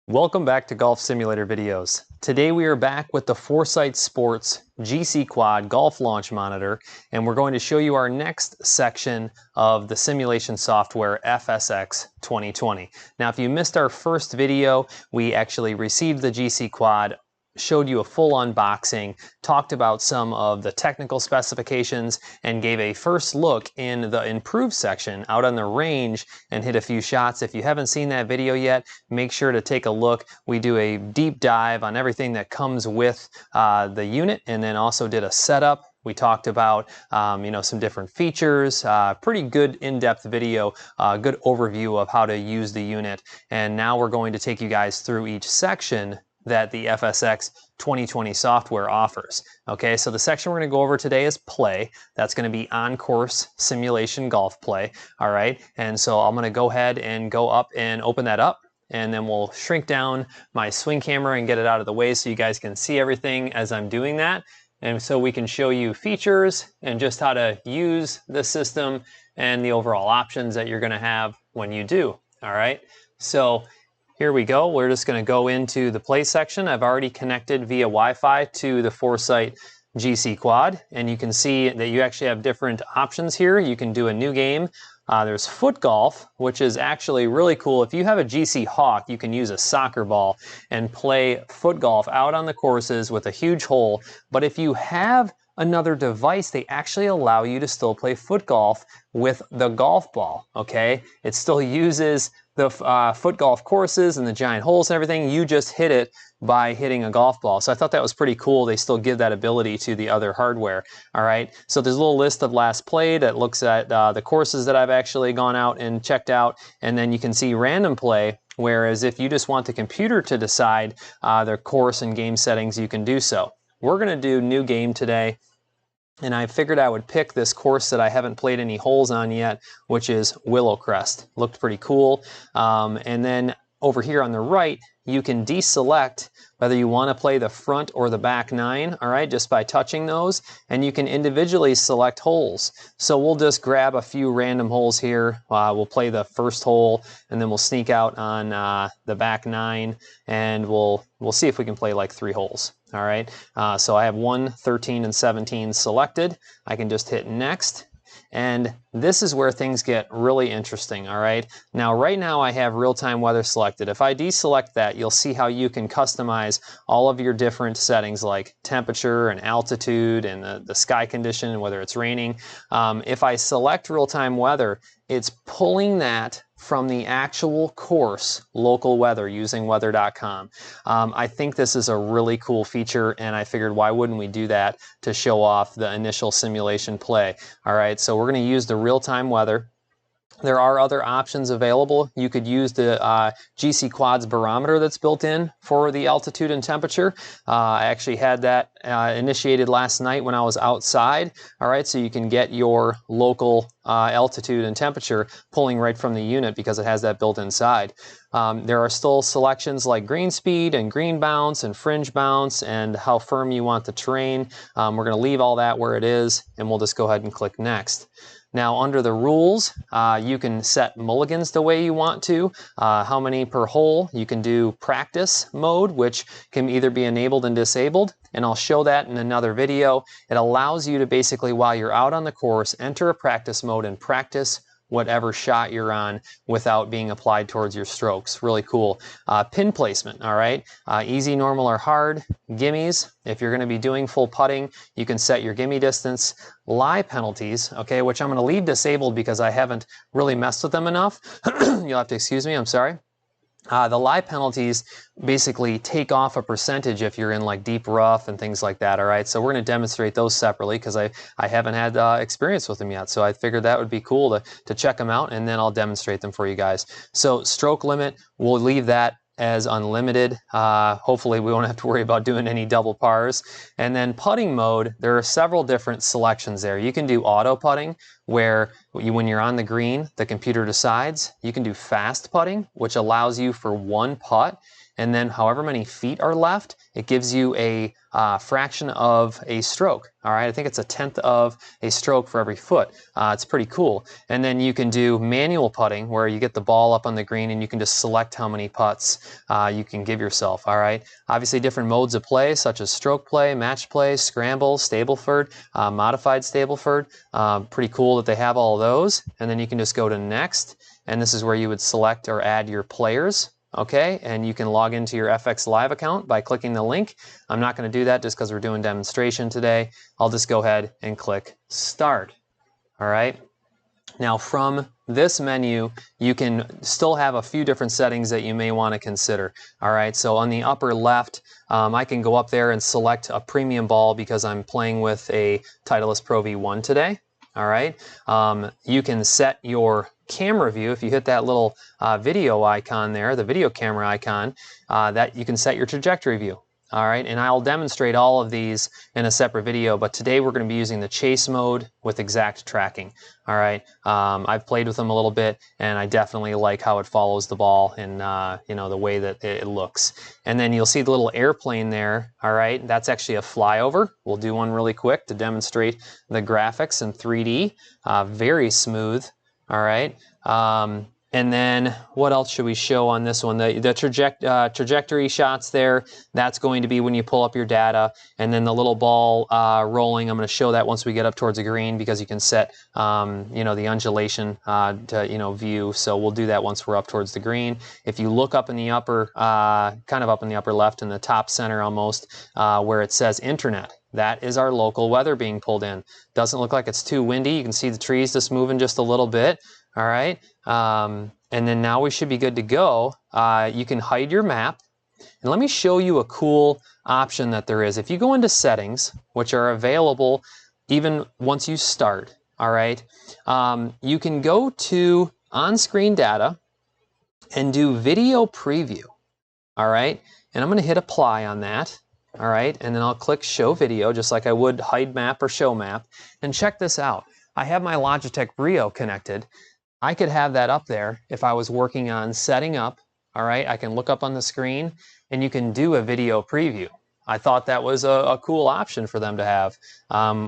Welcome back to Golf Simulator videos. Today we are back with the Foresight Sports GCQuad Golf Launch Monitor, and we're going to show you our next section of the simulation software FSX 2020. Now, if you missed our first video, we actually received the GCQuad, showed you a full unboxing, talked about some of the technical specifications, and gave a first look in the improved section out on the range and hit a few shots. If you haven't seen that video yet, make sure to take a look. We do a deep dive on everything that comes with the unit, and then also did a setup. We talked about some different features, pretty good in-depth video, good overview of how to use the unit. And now we're going to take you guys through each section that the FSX 2020 software offers. Okay, so the section we're going to go over today is play. That's going to be on-course simulation golf play. All right, and so I'm going to go ahead and go up and open that up, and then we'll shrink down my swing camera and get it out of the way so you guys can see everything as I'm doing that. And so we can show you features and just how to use the system and the overall options that you're going to have when you do. All right, so here we go. We're just going to go into the play section. I've already connected via Wi-Fi to the Foresight GCQuad, and you can see that you actually have different options here. You can do a new game. There's footgolf, which is actually really cool. If you have a GC Hawk, you can use a soccer ball and play footgolf out on the courses with a huge hole. But if you have another device, they actually allow you to still play footgolf with the golf ball, okay? It still uses the foot golf courses and the giant holes and everything. You just hit it by hitting a golf ball. So I thought that was pretty cool. They still give that ability to the other hardware. All right, so there's a little list of last played that looks at the courses that I've actually gone out and checked out, and then you can see random play, whereas if you just want the computer to decide their course and game settings, you can do so. We're gonna do new game today, and I figured I would pick this course that I haven't played any holes on yet, which is Willow Crest. Looked pretty cool. And then over here on the right, you can deselect whether you want to play the front or the back nine, all right, just by touching those, and you can individually select holes. So we'll just grab a few random holes here. We'll play the first hole, and then we'll sneak out on the back nine, and we'll see if we can play like 3 holes. All right, so I have 1, 13, and 17 selected. I can just hit next. And this is where things get really interesting, all right? Now, right now I have real-time weather selected. If I deselect that, you'll see how you can customize all of your different settings like temperature and altitude and the sky condition and whether it's raining. If I select real-time weather, it's pulling that from the actual course local weather using weather.com. I think this is a really cool feature, and I figured why wouldn't we do that to show off the initial simulation play. All right, so we're going to use the real-time weather. There are other options available. You could use the GCQuad's barometer that's built in for the altitude and temperature. I actually had that initiated last night when I was outside. All right, so you can get your local altitude and temperature pulling right from the unit because it has that built inside. There are still selections like green speed and green bounce and fringe bounce and how firm you want the terrain. We're going to leave all that where it is, and we'll just go ahead and click next. Now, under the rules, you can set mulligans the way you want to, how many per hole. You can do practice mode, which can either be enabled and disabled, and I'll show that in another video. It allows you to basically, while you're out on the course, enter a practice mode and practice whatever shot you're on without being applied towards your strokes. Really cool. Pin placement, all right? Easy, normal, or hard. Gimmies, if you're going to be doing full putting, you can set your gimme distance. Lie penalties, okay, which I'm going to leave disabled because I haven't really messed with them enough. You'll have to excuse me, I'm sorry. The lie penalties basically take off a percentage if you're in like deep rough and things like that, all right? So we're going to demonstrate those separately because I haven't had experience with them yet. So I figured that would be cool to check them out, and then I'll demonstrate them for you guys. So stroke limit, we'll leave that as unlimited. Hopefully we won't have to worry about doing any double pars. And then putting mode, there are several different selections there. You can do auto putting, where when you're on the green, the computer decides. You can do fast putting, which allows you for one putt, and then however many feet are left, it gives you a fraction of a stroke. All right, I think it's 1/10 of a stroke for every foot. It's pretty cool. And then you can do manual putting, where you get the ball up on the green and you can just select how many putts you can give yourself. All right, obviously different modes of play, such as stroke play, match play, scramble, Stableford, modified Stableford. Pretty cool that they have all of those. And then you can just go to next, and this is where you would select or add your players. Okay, and you can log into your FX Live account by clicking the link. I'm not going to do that just because we're doing demonstration today. I'll just go ahead and click Start. All right. Now from this menu, you can still have a few different settings that you may want to consider. All right, so on the upper left, I can go up there and select a premium ball because I'm playing with a Titleist Pro V1 today. All right, you can set your camera view. If you hit that little video icon there, the video camera icon, that you can set your trajectory view. All right, and I'll demonstrate all of these in a separate video, but today we're going to be using the chase mode with exact tracking. All right, I've played with them a little bit, and I definitely like how it follows the ball and you know, the way that it looks. And then you'll see the little airplane there. All right, that's actually a flyover. We'll do one really quick to demonstrate the graphics in 3D. Very smooth. All right. And then what else should we show on this one? The trajectory shots there, that's going to be when you pull up your data. And then the little ball rolling, I'm going to show that once we get up towards the green, because you can set you know, the undulation to, you know, view. So we'll do that once we're up towards the green. If you look up in the upper, kind of up in the upper left, in the top center almost, where it says Internet, that is our local weather being pulled in. Doesn't look like it's too windy. You can see the trees just moving just a little bit. All right, and then now we should be good to go. You can hide your map, and let me show you a cool option that there is. If you go into settings, which are available even once you start, all right, you can go to on-screen data and do video preview. All right, and I'm going to hit apply on that. All right, and then I'll click show video, just like I would hide map or show map. And check this out. I have my Logitech Brio connected. I could have that up there if I was working on setting up. All right, I can look up on the screen and you can do a video preview. I thought that was a cool option for them to have.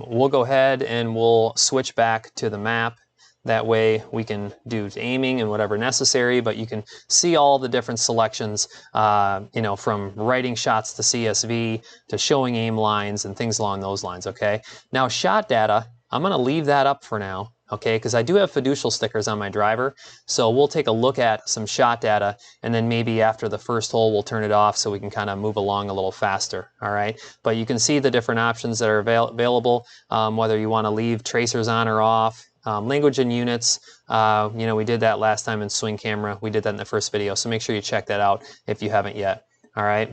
We'll go ahead and we'll switch back to the map. That way we can do aiming and whatever necessary, but you can see all the different selections, you know, from writing shots to CSV to showing aim lines and things along those lines, okay? Now shot data, I'm gonna leave that up for now, okay, because I do have fiducial stickers on my driver, so we'll take a look at some shot data, and then maybe after the first hole we'll turn it off so we can kind of move along a little faster, all right? But you can see the different options that are available, whether you want to leave tracers on or off. Language and units, you know, we did that last time in swing camera. We did that in the first video, so make sure you check that out if you haven't yet, all right?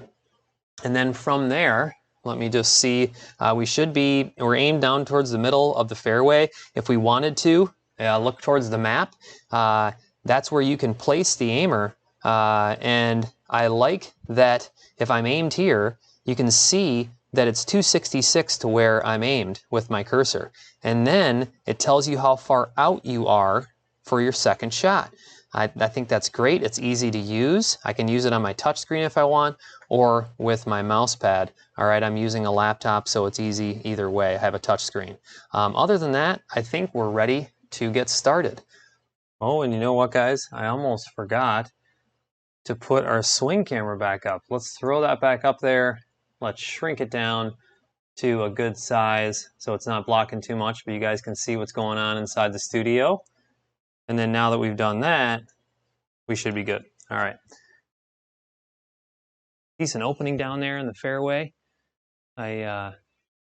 And then from there, let me just see, we're aimed down towards the middle of the fairway. If we wanted to, look towards the map, that's where you can place the aimer. And I like that if I'm aimed here, you can see that it's 266 to where I'm aimed with my cursor. And then it tells you how far out you are for your second shot. I think that's great. It's easy to use. I can use it on my touchscreen if I want, or with my mouse pad. All right, I'm using a laptop, so it's easy either way. I have a touchscreen. Other than that, I think we're ready to get started. Oh, and you know what, guys? I almost forgot to put our swing camera back up. Let's throw that back up there. Let's shrink it down to a good size so it's not blocking too much, but you guys can see what's going on inside the studio. And then now that we've done that, we should be good. All right. Decent opening down there in the fairway. I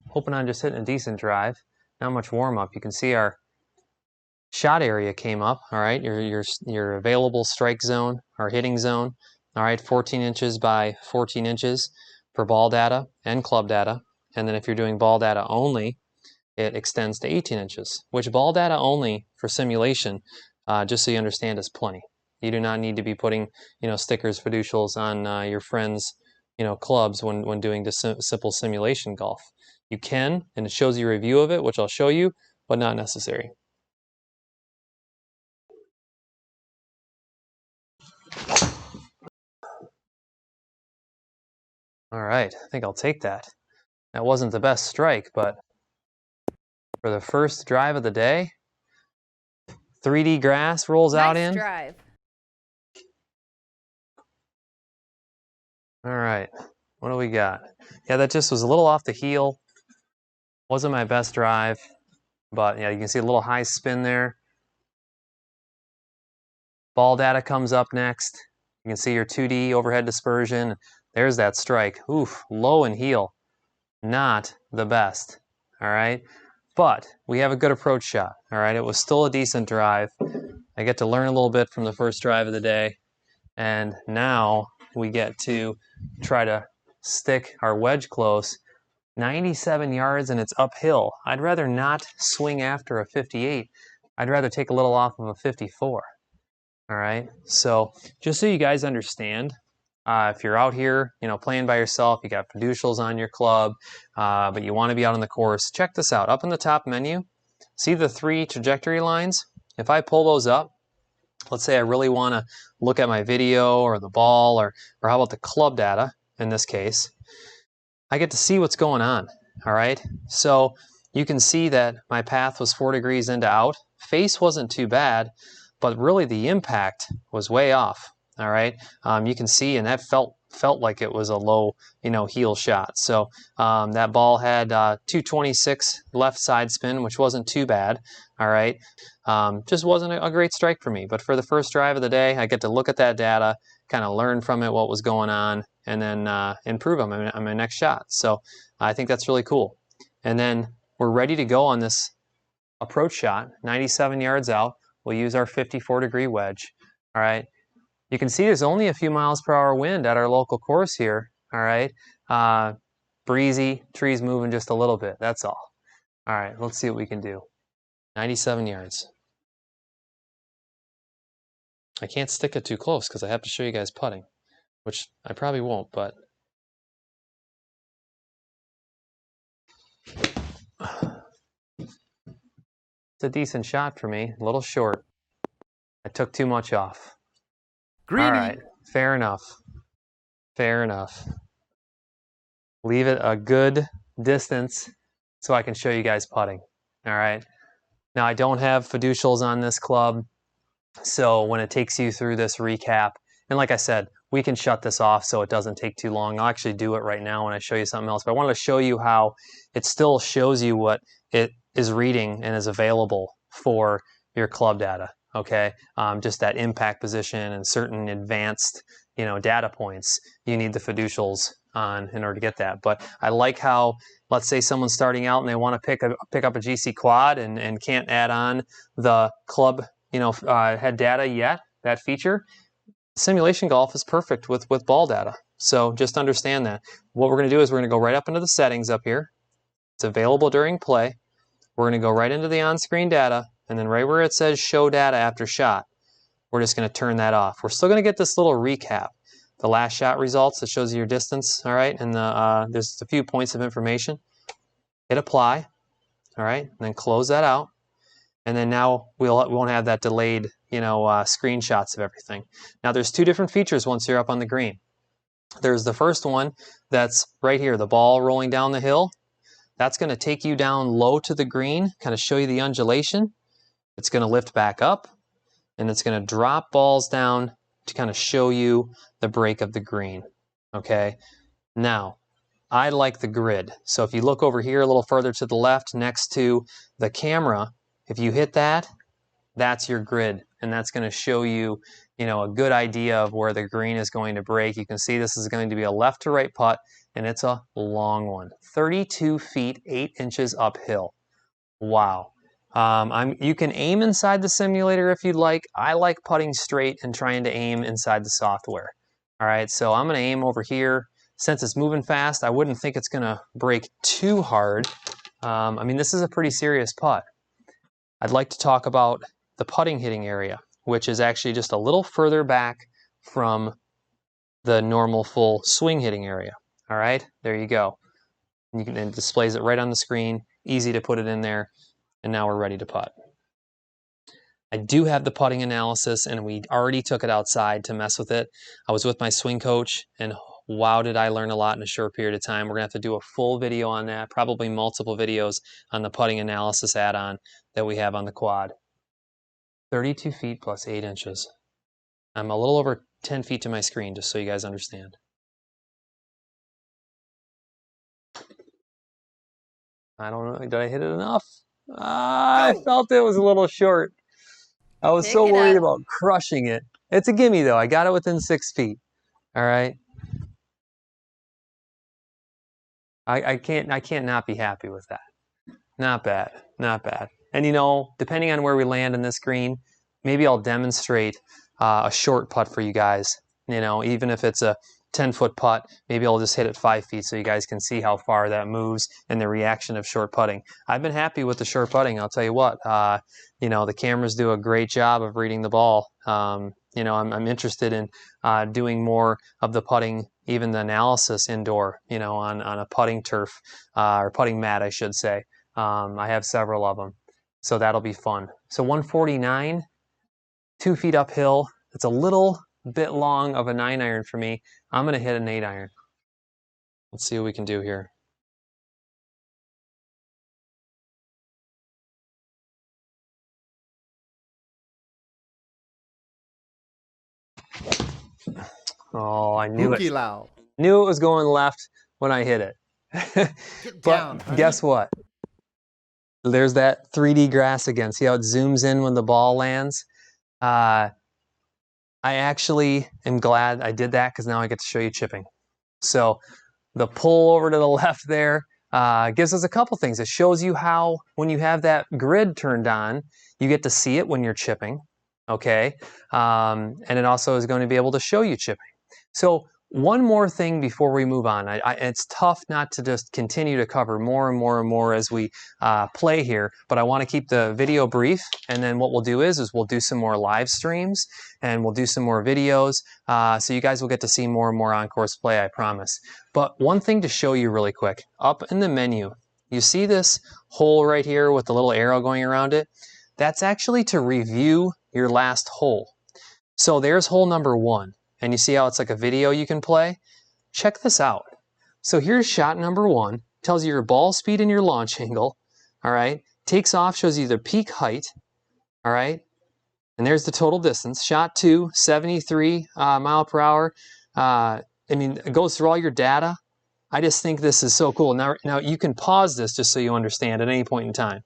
hoping on just hitting a decent drive. Not much warm up. You can see our shot area came up. All right, your available strike zone, our hitting zone. All right, 14 inches by 14 inches for ball data and club data. And then if you're doing ball data only, it extends to 18 inches, which ball data only for simulation, just so you understand, is plenty. You do not need to be putting, you know, stickers, fiducials on your friends', you know, clubs when doing the simple simulation golf. You can, and it shows you a review of it, which I'll show you, but not necessary. All right, I think I'll take that. That wasn't the best strike, but for the first drive of the day, 3D grass rolls out in. Nice drive. All right, what do we got? Yeah, that just was a little off the heel. Wasn't my best drive, but yeah, you can see a little high spin there. Ball data comes up next. You can see your 2D overhead dispersion. There's that strike. Oof, low and heel. Not the best, all right? But we have a good approach shot, all right? It was still a decent drive. I get to learn a little bit from the first drive of the day, and now we get to try to stick our wedge close. 97 yards and it's uphill. I'd rather not swing after a 58. I'd rather take a little off of a 54. All right, so just so you guys understand, if you're out here, playing by yourself, you got fiducials on your club, but you want to be out on the course, check this out. Up in the top menu, see the 3 trajectory lines? If I pull those up, let's say I really want to look at my video or the ball, or how about the club data in this case, I get to see what's going on, all right? So you can see that my path was 4 degrees into out. Face wasn't too bad, but really the impact was way off, all right? You can see, and that felt like it was a low, heel shot. So that ball had 226 left side spin, which wasn't too bad, all right? Just wasn't a great strike for me. But for the first drive of the day, I get to look at that data, kind of learn from it what was going on, and then improve on my next shot. So I think that's really cool. And then we're ready to go on this approach shot, 97 yards out. We'll use our 54-degree wedge, all right? You can see there's only a few miles per hour wind at our local course here, all right? Breezy, trees moving just a little bit, that's all. All right, let's see what we can do. 97 yards. I can't stick it too close because I have to show you guys putting, which I probably won't, but it's a decent shot for me, a little short. I took too much off. Greedy. All right, fair enough. Fair enough. Leave it a good distance so I can show you guys putting. All right. Now I don't have fiducials on this club, so when it takes you through this recap, and like I said, we can shut this off so it doesn't take too long. I'll actually do it right now when I show you something else, but I wanted to show you how it still shows you what it is reading and is available for your club data, okay? Just that impact position and certain advanced, data points, you need the fiducials on in order to get that. But I like how, let's say someone's starting out and they want to pick up a GCQuad and can't add on the club, head data yet, that feature. Simulation golf is perfect with ball data. So just understand that. What we're going to do is we're going to go right up into the settings up here. It's available during play. We're going to go right into the on-screen data, and then right where it says show data after shot, we're just going to turn that off. We're still going to get this little recap. The last shot results, it shows you your distance, all right? And there's a few points of information. Hit apply, all right? And then close that out. And then now we won't have that delayed, screenshots of everything. Now there's 2 different features once you're up on the green. There's the first one that's right here, the ball rolling down the hill. That's going to take you down low to the green, kind of show you the undulation. It's going to lift back up, and it's going to drop balls down to kind of show you the break of the green, okay? Now, I like the grid. So if you look over here a little further to the left next to the camera, if you hit that, that's your grid, and that's going to show you, a good idea of where the green is going to break. You can see this is going to be a left to right putt, and it's a long one. 32 feet, 8 inches uphill. Wow. You can aim inside the simulator if you'd like. I like putting straight and trying to aim inside the software. All right, so I'm going to aim over here. Since it's moving fast, I wouldn't think it's going to break too hard. This is a pretty serious putt. I'd like to talk about the putting hitting area, which is actually just a little further back from the normal full swing hitting area. All right, there you go. It displays it right on the screen, easy to put it in there, and now we're ready to putt. I do have the putting analysis, and we already took it outside to mess with it. I was with my swing coach, and wow, did I learn a lot in a short period of time. We're going to have to do a full video on that, probably multiple videos on the putting analysis add-on that we have on the quad. 32 feet plus 8 inches. I'm a little over 10 feet to my screen, just so you guys understand. I don't know, did I hit it enough? I felt it was a little short. I was so worried about crushing it. It's a gimme though, I got it within 6 feet. All right. I can't not be happy with that. Not bad, not bad. And you know, depending on where we land in this green, maybe I'll demonstrate a short putt for you guys. You know, even if it's a 10-foot putt, maybe I'll just hit it 5 feet so you guys can see how far that moves and the reaction of short putting. I've been happy with the short putting, I'll tell you what. You know, the cameras do a great job of reading the ball. You know, I'm interested in doing more of the putting, even the analysis indoor, you know, on a putting turf, or putting mat, I should say. I have several of them, so that'll be fun. So 149, 2 feet uphill. It's a little bit long of a 9-iron for me. I'm going to hit an 8-iron. Let's see what we can do here. Oh, I knew it. Knew it was going left when I hit it. But guess what? There's that 3D grass again. See how it zooms in when the ball lands? I actually am glad I did that because now I get to show you chipping. So the pull over to the left there gives us a couple things. It shows you how, when you have that grid turned on, you get to see it when you're chipping, okay? And it also is going to be able to show you chipping. So one more thing before we move on. It's tough not to just continue to cover more and more and more as we play here, but I want to keep the video brief, and then what we'll do is we'll do some more live streams, and we'll do some more videos, so you guys will get to see more and more on-course play, I promise. But one thing to show you really quick, up in the menu, you see this hole right here with the little arrow going around it? That's actually to review your last hole. So there's hole number 1. And you see how it's like a video you can play? Check this out. So here's shot number 1. Tells you your ball speed and your launch angle. All right. Takes off, shows you the peak height. All right. And there's the total distance. Shot 2, 73 mile per hour. I mean, it goes through all your data. I just think this is so cool. Now you can pause this just so you understand at any point in time.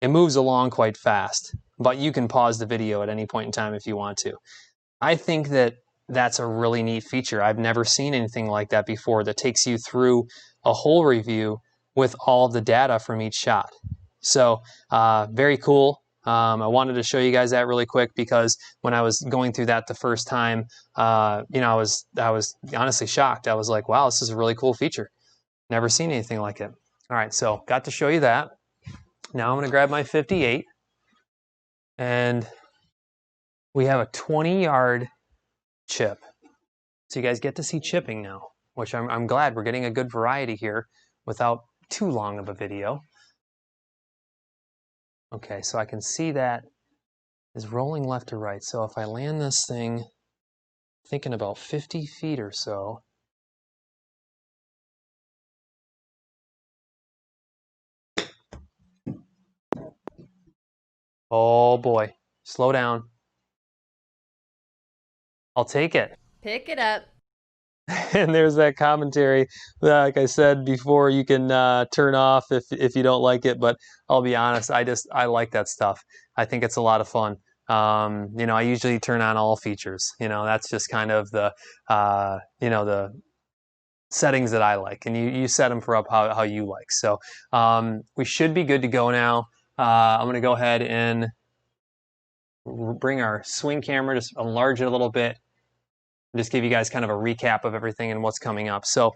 It moves along quite fast, but you can pause the video at any point in time if you want to. I think that that's a really neat feature. I've never seen anything like that before that takes you through a hole review with all the data from each shot. So very cool. I wanted to show you guys that really quick because when I was going through that the first time, you know, I was honestly shocked. I was like, wow, this is a really cool feature. Never seen anything like it. All right, so got to show you that. Now I'm going to grab my 58, and we have a 20-yard chip. So you guys get to see chipping now, which I'm glad we're getting a good variety here without too long of a video. Okay, so I can see that is rolling left to right. So if I land this thing thinking about 50 feet or so, oh boy, slow down. I'll take it. Pick it up. And there's that commentary. Like I said before, you can turn off if you don't like it, but I'll be honest, I like that stuff. I think it's a lot of fun. You know, I usually turn on all features. You know, that's just kind of the you know, the settings that I like, and you set them for up how you like. So we should be good to go now. I'm going to go ahead and bring our swing camera, just enlarge it a little bit, just give you guys kind of a recap of everything and what's coming up. So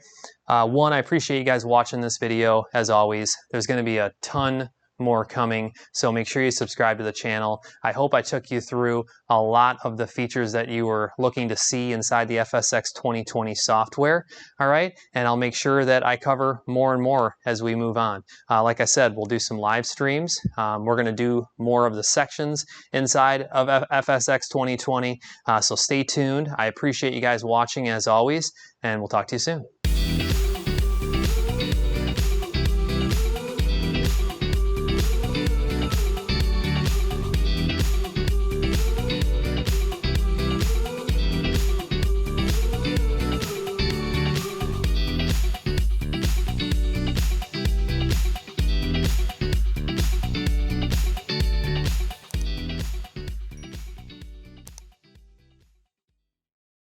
one, I appreciate you guys watching this video. As always, there's going to be a ton more coming, so make sure you subscribe to the channel. I hope I took you through a lot of the features that you were looking to see inside the FSX 2020 software, all right? And I'll make sure that I cover more and more as we move on. Like I said, we'll do some live streams. We're gonna do more of the sections inside of FSX 2020, so stay tuned. I appreciate you guys watching as always, and we'll talk to you soon.